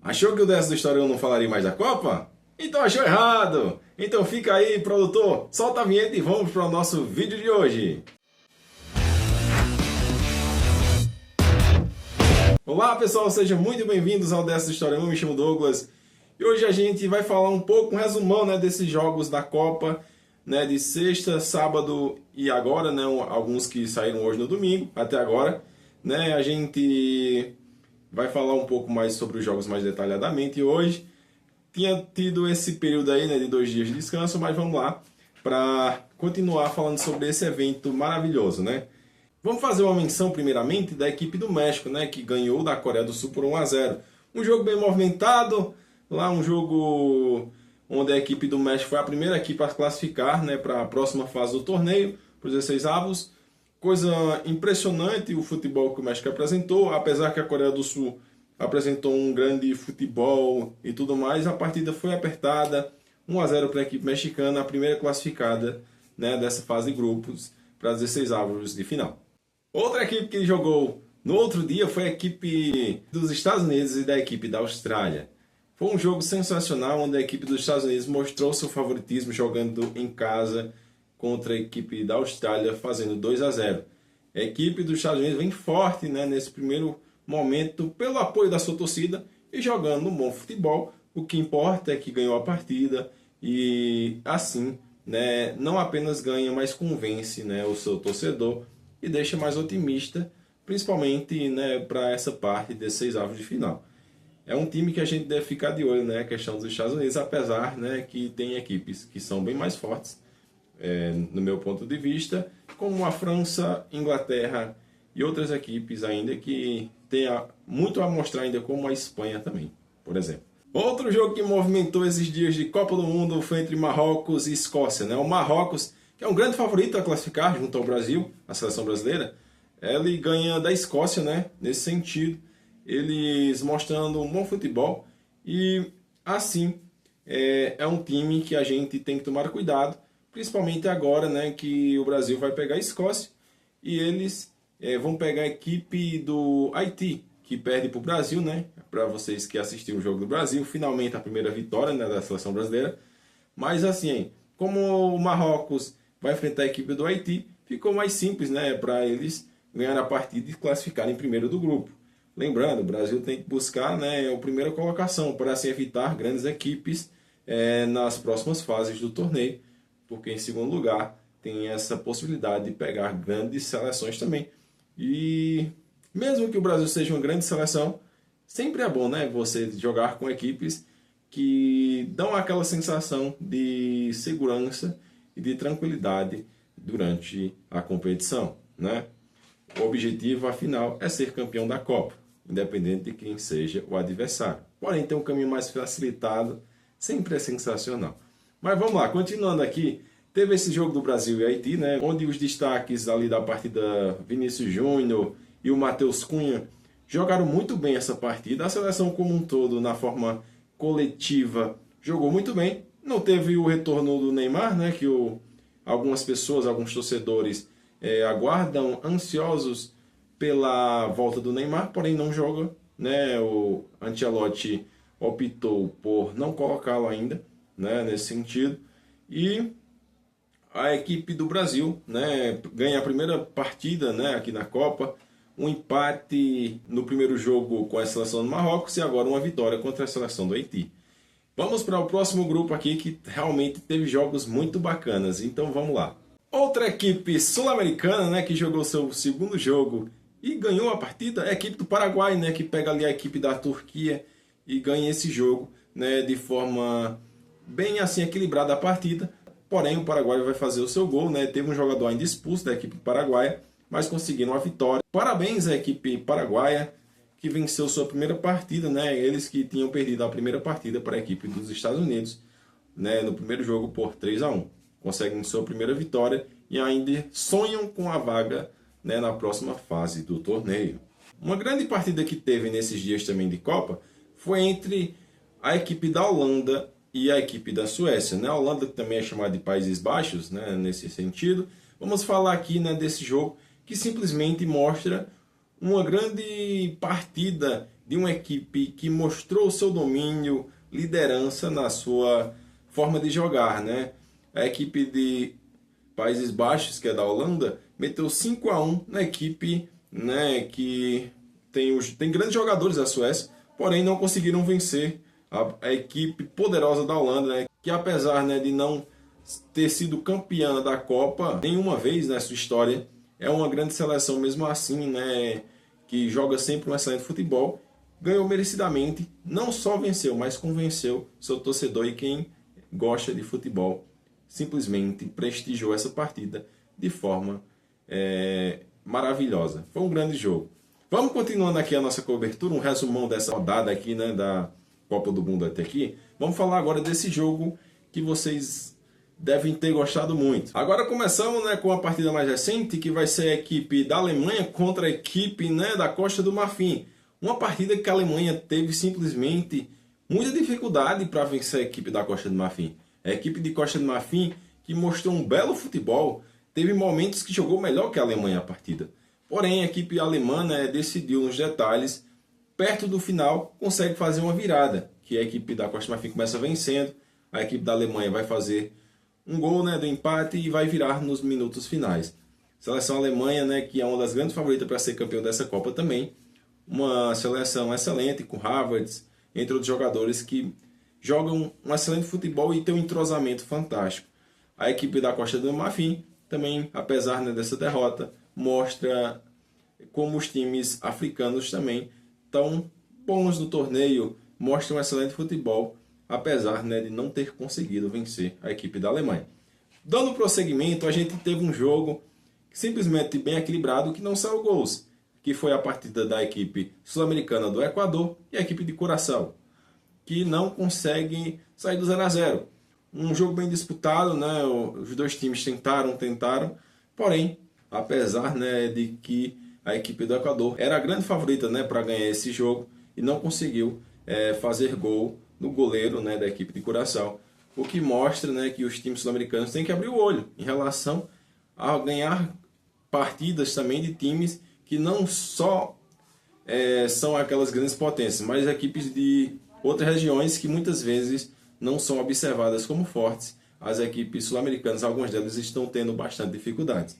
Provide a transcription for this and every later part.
Achou que o Dessa do História eu não falaria mais da Copa? Então achou errado! Então fica aí, produtor, solta a vinheta e vamos para o nosso vídeo de hoje. Olá pessoal, sejam muito bem-vindos ao Dessa do História, eu me chamo Douglas. E hoje a gente vai falar um pouco, um resumão desses jogos da Copa, de sexta, sábado e agora, alguns que saíram hoje no domingo, até agora. A gente vai falar um pouco mais sobre os jogos mais detalhadamente hoje. Tinha tido esse período aí, de 2 dias de descanso, mas vamos lá para continuar falando sobre esse evento maravilhoso, Vamos fazer uma menção primeiramente da equipe do México, que ganhou da Coreia do Sul por 1-0. Um jogo bem movimentado, lá um jogo onde a equipe do México foi a primeira equipe a classificar, para a próxima fase do torneio, para os 16avos. Coisa impressionante o futebol que o México apresentou, apesar que a Coreia do Sul apresentou um grande futebol e tudo mais, a partida foi apertada, 1-0 para a equipe mexicana, a primeira classificada dessa fase de grupos para as 16avos de final. Outra equipe que jogou no outro dia foi a equipe dos Estados Unidos e da equipe da Austrália. Foi um jogo sensacional onde a equipe dos Estados Unidos mostrou seu favoritismo jogando em casa contra a equipe da Austrália, fazendo 2-0. A equipe dos Estados Unidos vem forte nesse primeiro momento pelo apoio da sua torcida e jogando um bom futebol. O que importa é que ganhou a partida e assim não apenas ganha, mas convence o seu torcedor e deixa mais otimista, principalmente para essa parte de 16avos de final. É um time que a gente deve ficar de olho, a questão dos Estados Unidos, apesar que tem equipes que são bem mais fortes, no meu ponto de vista, como a França, Inglaterra e outras equipes ainda que tem muito a mostrar ainda, como a Espanha também, por exemplo. Outro jogo que movimentou esses dias de Copa do Mundo foi entre Marrocos e Escócia. O Marrocos, que é um grande favorito a classificar junto ao Brasil, a seleção brasileira, ele ganha da Escócia, nesse sentido, eles mostrando um bom futebol e assim é um time que a gente tem que tomar cuidado, principalmente agora que o Brasil vai pegar a Escócia e eles vão pegar a equipe do Haiti, que perde para o Brasil, para vocês que assistiram o jogo do Brasil, finalmente a primeira vitória da seleção brasileira. Mas assim, como o Marrocos vai enfrentar a equipe do Haiti, ficou mais simples para eles ganhar a partida e classificar em primeiro do grupo. Lembrando, o Brasil tem que buscar a primeira colocação para assim evitar grandes equipes nas próximas fases do torneio, porque em segundo lugar tem essa possibilidade de pegar grandes seleções também. E mesmo que o Brasil seja uma grande seleção, sempre é bom você jogar com equipes que dão aquela sensação de segurança e de tranquilidade durante a competição. O objetivo, afinal, é ser campeão da Copa, independente de quem seja o adversário. Porém, ter um caminho mais facilitado sempre é sensacional. Mas vamos lá, continuando aqui, teve esse jogo do Brasil e Haiti, onde os destaques ali da partida, Vinícius Júnior e o Matheus Cunha, jogaram muito bem essa partida. A seleção como um todo, na forma coletiva, jogou muito bem. Não teve o retorno do Neymar, que algumas pessoas, alguns torcedores aguardam ansiosos pela volta do Neymar, porém não joga. O Ancelotti optou por não colocá-lo ainda, nesse sentido. E a equipe do Brasil ganha a primeira partida aqui na Copa, um empate no primeiro jogo com a seleção do Marrocos e agora uma vitória contra a seleção do Haiti. Vamos para o próximo grupo aqui que realmente teve jogos muito bacanas, então vamos lá. Outra equipe sul-americana que jogou seu segundo jogo e ganhou a partida é a equipe do Paraguai, que pega ali a equipe da Turquia e ganha esse jogo de forma bem assim equilibrada a partida. Porém, o Paraguai vai fazer o seu gol, Teve um jogador ainda expulso da equipe paraguaia, mas conseguiram a vitória. Parabéns à equipe paraguaia, que venceu sua primeira partida, Eles que tinham perdido a primeira partida para a equipe dos Estados Unidos, no primeiro jogo por 3-1. Conseguem sua primeira vitória e ainda sonham com a vaga na próxima fase do torneio. Uma grande partida que teve nesses dias também de Copa foi entre a equipe da Holanda e a equipe da Suécia. A Holanda também é chamada de Países Baixos, nesse sentido. Vamos falar aqui desse jogo que simplesmente mostra uma grande partida de uma equipe que mostrou seu domínio, liderança na sua forma de jogar, né? A equipe de Países Baixos, que é da Holanda, meteu 5-1 na equipe, né, que tem grandes jogadores da Suécia, porém não conseguiram vencer a equipe poderosa da Holanda, né, que apesar, né, de não ter sido campeã da Copa nenhuma vez na sua história, é uma grande seleção mesmo assim, né, que joga sempre um excelente futebol, ganhou merecidamente, não só venceu, mas convenceu seu torcedor e quem gosta de futebol simplesmente prestigiou essa partida de forma maravilhosa. Foi um grande jogo. Vamos continuando aqui a nossa cobertura, um resumão dessa rodada aqui, né, da Copa do Mundo até aqui. Vamos falar agora desse jogo que vocês devem ter gostado muito. Agora começamos, né, com a partida mais recente, que vai ser a equipe da Alemanha contra a equipe, né, da Costa do Marfim. Uma partida que a Alemanha teve simplesmente muita dificuldade para vencer a equipe da Costa do Marfim. A equipe de Costa do Marfim, que mostrou um belo futebol, teve momentos que jogou melhor que a Alemanha a partida. Porém, a equipe alemã, né, decidiu nos detalhes, perto do final, consegue fazer uma virada, que a equipe da Costa do Marfim começa vencendo, a equipe da Alemanha vai fazer um gol, né, do empate e vai virar nos minutos finais. A seleção alemã, né, que é uma das grandes favoritas para ser campeão dessa Copa também, uma seleção excelente, com Havertz, entre outros jogadores que jogam um excelente futebol e tem um entrosamento fantástico. A equipe da Costa do Marfim também, apesar, né, dessa derrota, mostra como os times africanos também estão bons no torneio, mostram um excelente futebol, apesar, né, de não ter conseguido vencer a equipe da Alemanha. Dando prosseguimento, a gente teve um jogo simplesmente bem equilibrado que não saiu gols, que foi a partida da equipe sul-americana do Equador e a equipe de Curaçao, que não conseguem sair do 0-0. Um jogo bem disputado, né? Os dois times tentaram, porém, apesar, né, de que a equipe do Equador era a grande favorita, né, para ganhar esse jogo e não conseguiu fazer gol no goleiro, né, da equipe de Curaçao, o que mostra, né, que os times sul-americanos têm que abrir o olho em relação a ganhar partidas também de times que não só são aquelas grandes potências, mas equipes de outras regiões que muitas vezes não são observadas como fortes. As equipes sul-americanas, algumas delas estão tendo bastante dificuldades.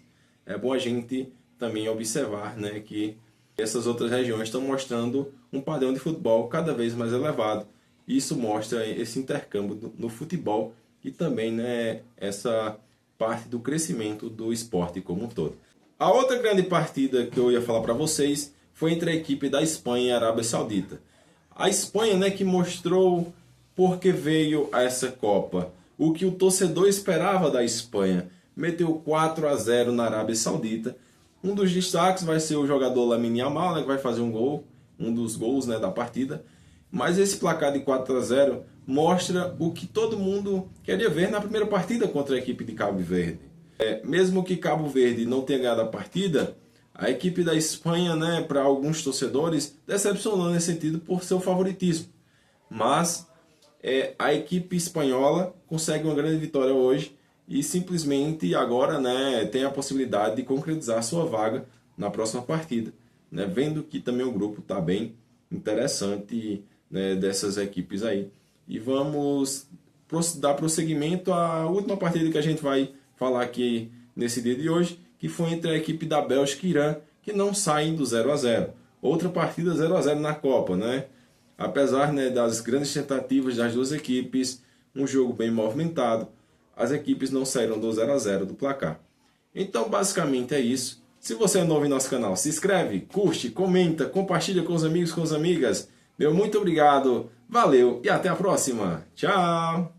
É bom a gente também observar, né, que essas outras regiões estão mostrando um padrão de futebol cada vez mais elevado. Isso mostra esse intercâmbio no futebol e também, né, essa parte do crescimento do esporte como um todo. A outra grande partida que eu ia falar para vocês foi entre a equipe da Espanha e a Arábia Saudita. A Espanha, né, que mostrou porque veio a essa Copa o que o torcedor esperava da Espanha. Meteu 4-0 na Arábia Saudita. Um dos destaques vai ser o jogador Lamine Yamal, né, que vai fazer um gol, um dos gols, né, da partida. Mas esse placar de 4-0 mostra o que todo mundo queria ver na primeira partida contra a equipe de Cabo Verde. Mesmo que Cabo Verde não tenha ganhado a partida, a equipe da Espanha, né, para alguns torcedores, decepcionou nesse sentido por seu favoritismo. Mas a equipe espanhola consegue uma grande vitória hoje e simplesmente agora, né, tem a possibilidade de concretizar sua vaga na próxima partida, né, vendo que também o grupo está bem interessante, né, dessas equipes aí. E vamos dar prosseguimento à última partida que a gente vai falar aqui nesse dia de hoje, que foi entre a equipe da Bélgica e Irã, que não saem do 0-0. Outra partida 0-0 na Copa, né? Apesar, né, das grandes tentativas das duas equipes, um jogo bem movimentado, as equipes não saíram do 0-0 do placar. Então, basicamente é isso. Se você é novo em nosso canal, se inscreve, curte, comenta, compartilha com os amigos, com as amigas. Meu muito obrigado, valeu e até a próxima. Tchau!